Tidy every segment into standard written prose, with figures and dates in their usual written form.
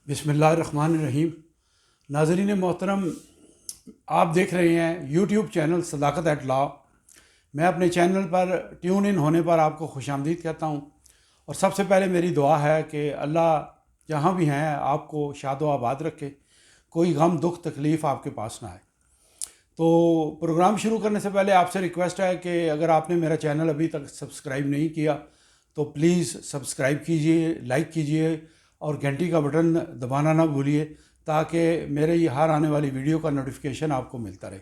बिस्मिल्लाहिर्रहमानिर्रहीम। नाज़रीन मोहतरम, आप देख रहे हैं यूट्यूब चैनल सदाकत एट लॉ। मैं अपने चैनल पर ट्यून इन होने पर आपको खुशामदीद कहता हूँ। और सबसे पहले मेरी दुआ है कि अल्लाह जहाँ भी हैं आपको शाद व आबाद रखे, कोई गम दुख तकलीफ़ आपके पास ना आए। तो प्रोग्राम शुरू करने से पहले आपसे रिक्वेस्ट है कि अगर आपने मेरा चैनल अभी तक सब्सक्राइब नहीं किया तो प्लीज़ सब्सक्राइब कीजिए, लाइक कीजिए और घंटी का बटन दबाना ना भूलिए ताकि मेरे ये हर आने वाली वीडियो का नोटिफिकेशन आपको मिलता रहे।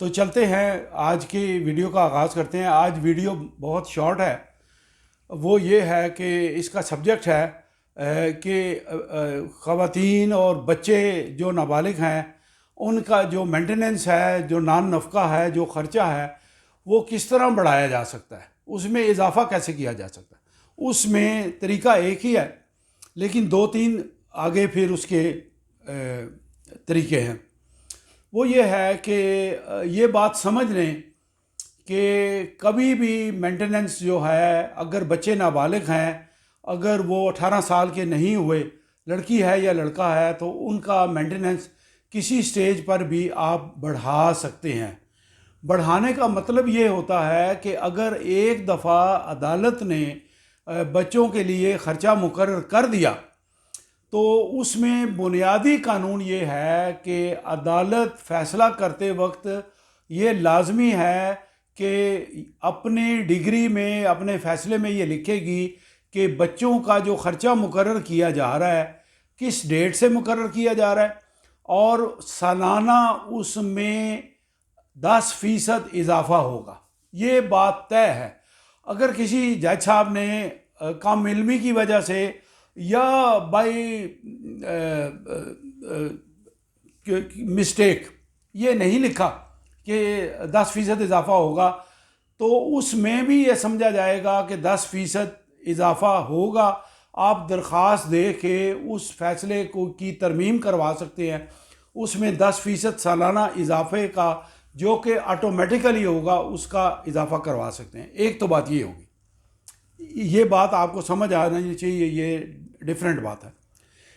तो चलते हैं, आज की वीडियो का आगाज़ करते हैं। आज वीडियो बहुत शॉर्ट है। वो ये है कि इसका सब्जेक्ट है कि ख़वातीन और बच्चे जो नाबालिग हैं उनका जो मेंटेनेंस है, जो नान नफ़का है, जो ख़र्चा है, वो किस तरह बढ़ाया जा सकता है, उसमें इजाफ़ा कैसे किया जा सकता है। उसमें तरीका एक ही है लेकिन दो तीन आगे फिर उसके तरीके हैं। वो ये है कि ये बात समझ लें कि कभी भी मेंटेनेंस जो है, अगर बच्चे नाबालिग हैं, अगर वो 18 साल के नहीं हुए, लड़की है या लड़का है, तो उनका मेंटेनेंस किसी स्टेज पर भी आप बढ़ा सकते हैं। बढ़ाने का मतलब ये होता है कि अगर एक दफ़ा अदालत ने बच्चों के लिए ख़र्चा मुकर्रर कर दिया तो उसमें बुनियादी कानून ये है कि अदालत फ़ैसला करते वक्त ये लाजमी है कि अपनी डिग्री में, अपने फ़ैसले में ये लिखेगी कि बच्चों का जो ख़र्चा मुकर्रर किया जा रहा है किस डेट से मुकर्रर किया जा रहा है और सालाना उसमें 10% इजाफा होगा। ये बात तय है। अगर किसी जज साहब ने कम इल्मी की वजह से या बाई मिस्टेक ये नहीं लिखा कि 10% इजाफा होगा, तो उसमें भी ये समझा जाएगा कि 10% इजाफा होगा। आप दरख्वास्त दे के उस फैसले को की तरमीम करवा सकते हैं। उसमें 10% सालाना इजाफे का जो कि ऑटोमेटिकली होगा उसका इजाफा करवा सकते हैं। एक तो बात ये होगी, ये बात आपको समझ आना चाहिए, ये डिफरेंट बात है।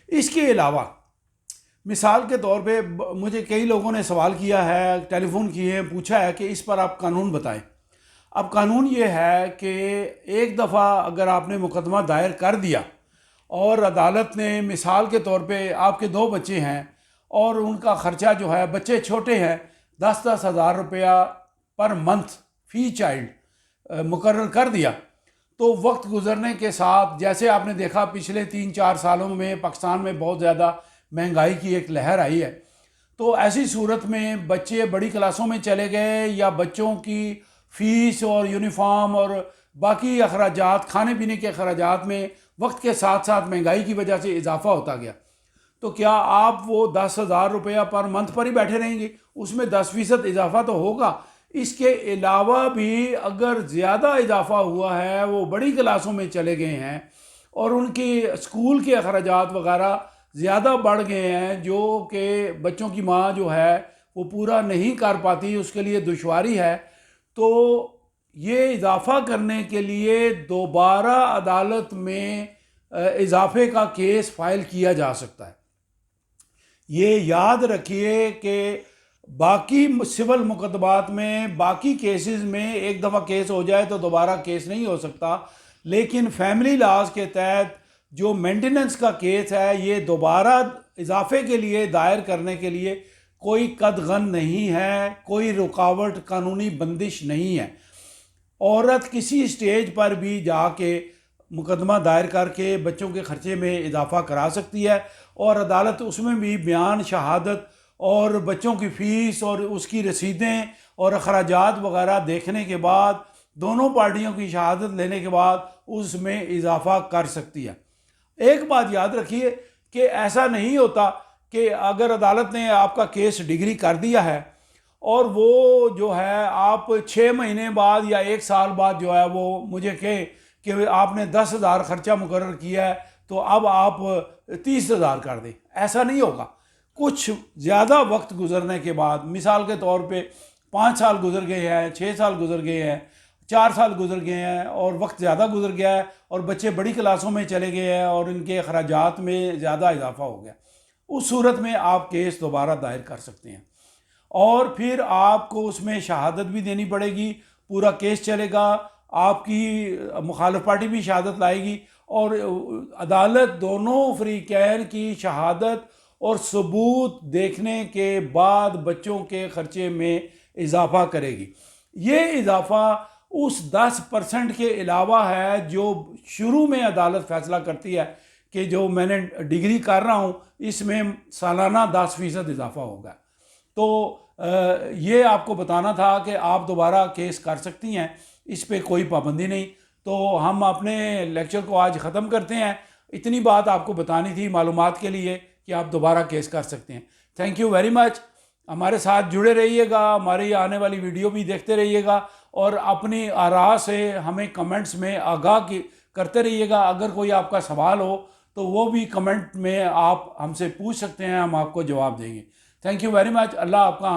इसके अलावा मिसाल के तौर पे मुझे कई लोगों ने सवाल किया है, टेलीफोन किए हैं, पूछा है कि इस पर आप कानून बताएं। अब कानून ये है कि एक दफ़ा अगर आपने मुकदमा दायर कर दिया और अदालत ने, मिसाल के तौर पे आपके 2 बच्चे हैं और उनका ख़र्चा जो है, बच्चे छोटे हैं, 10-10 हज़ार रुपया पर मंथ फ़ी चाइल्ड मुकर्रर कर दिया, तो वक्त गुजरने के साथ, जैसे आपने देखा पिछले 3-4 सालों में पाकिस्तान में बहुत ज़्यादा महंगाई की एक लहर आई है, तो ऐसी सूरत में बच्चे बड़ी क्लासों में चले गए या बच्चों की फ़ीस और यूनिफॉर्म और बाकी अखराजात, खाने पीने के अखराजात में वक्त के साथ साथ महंगाई की वजह से इजाफा होता गया। तो क्या आप वो 10,000 रुपया पर मंथ पर ही बैठे रहेंगे? उसमें 10% इजाफा तो होगा। इसके अलावा भी अगर ज़्यादा इजाफा हुआ है, वो बड़ी क्लासों में चले गए हैं और उनके स्कूल के अखराजात वगैरह ज़्यादा बढ़ गए हैं, जो कि बच्चों की माँ जो है वो पूरा नहीं कर पाती, उसके लिए दुश्वारी है, तो ये इजाफा करने के लिए दोबारा अदालत में इजाफे का केस फाइल किया जा सकता है। ये याद रखिए कि बाकी सिविल मुकदमात में, बाकी केसेस में एक दफ़ा केस हो जाए तो दोबारा केस नहीं हो सकता, लेकिन फैमिली लॉज के तहत जो मेंटेनेंस का केस है, ये दोबारा इजाफे के लिए दायर करने के लिए कोई कदगन नहीं है, कोई रुकावट, कानूनी बंदिश नहीं है। औरत किसी स्टेज पर भी जाके मुकदमा दायर करके बच्चों के ख़र्चे में इजाफा करा सकती है और अदालत उसमें भी बयान, शहादत और बच्चों की फ़ीस और उसकी रसीदें और अखराजात वगैरह देखने के बाद, दोनों पार्टियों की शहादत लेने के बाद उसमें इजाफा कर सकती है। एक बात याद रखिए कि ऐसा नहीं होता कि अगर अदालत ने आपका केस डिग्री कर दिया है और वो जो है आप 6 महीने बाद या 1 साल बाद जो है वो मुझे कहे कि आपने 10,000 खर्चा मुकर्रर किया है तो अब आप 30,000 कर दें, ऐसा नहीं होगा। कुछ ज़्यादा वक्त गुजरने के बाद, मिसाल के तौर पे 5 साल गुजर गए हैं, 6 साल गुजर गए हैं 4 साल गुजर गए हैं और वक्त ज़्यादा गुजर गया है और बच्चे बड़ी क्लासों में चले गए हैं और इनके अखराजात में ज़्यादा इजाफा हो गया, उस सूरत में आप केस दोबारा दायर कर सकते हैं और फिर आपको उसमें शहादत भी देनी पड़ेगी, पूरा केस चलेगा, आपकी मुखालिफ पार्टी भी शहादत लाएगी और अदालत दोनों फरीकैन की शहादत और सबूत देखने के बाद बच्चों के ख़र्चे में इजाफा करेगी। ये इजाफा उस 10% के अलावा है जो शुरू में अदालत फ़ैसला करती है कि जो मैंने डिग्री कर रहा हूँ इसमें सालाना 10% इजाफा होगा। तो ये आपको बताना था कि आप दोबारा केस कर सकती हैं, इस पे कोई पाबंदी नहीं। तो हम अपने लेक्चर को आज ख़त्म करते हैं। इतनी बात आपको बतानी थी मालूमात के लिए कि आप दोबारा केस कर सकते हैं। Thank you very much. हमारे साथ जुड़े रहिएगा, हमारी आने वाली वीडियो भी देखते रहिएगा और अपनी आरा से हमें कमेंट्स में आगाह करते रहिएगा। अगर कोई आपका सवाल हो तो वो भी कमेंट में आप हमसे पूछ सकते हैं, हम आपको जवाब देंगे। Thank you very much. अल्लाह आपका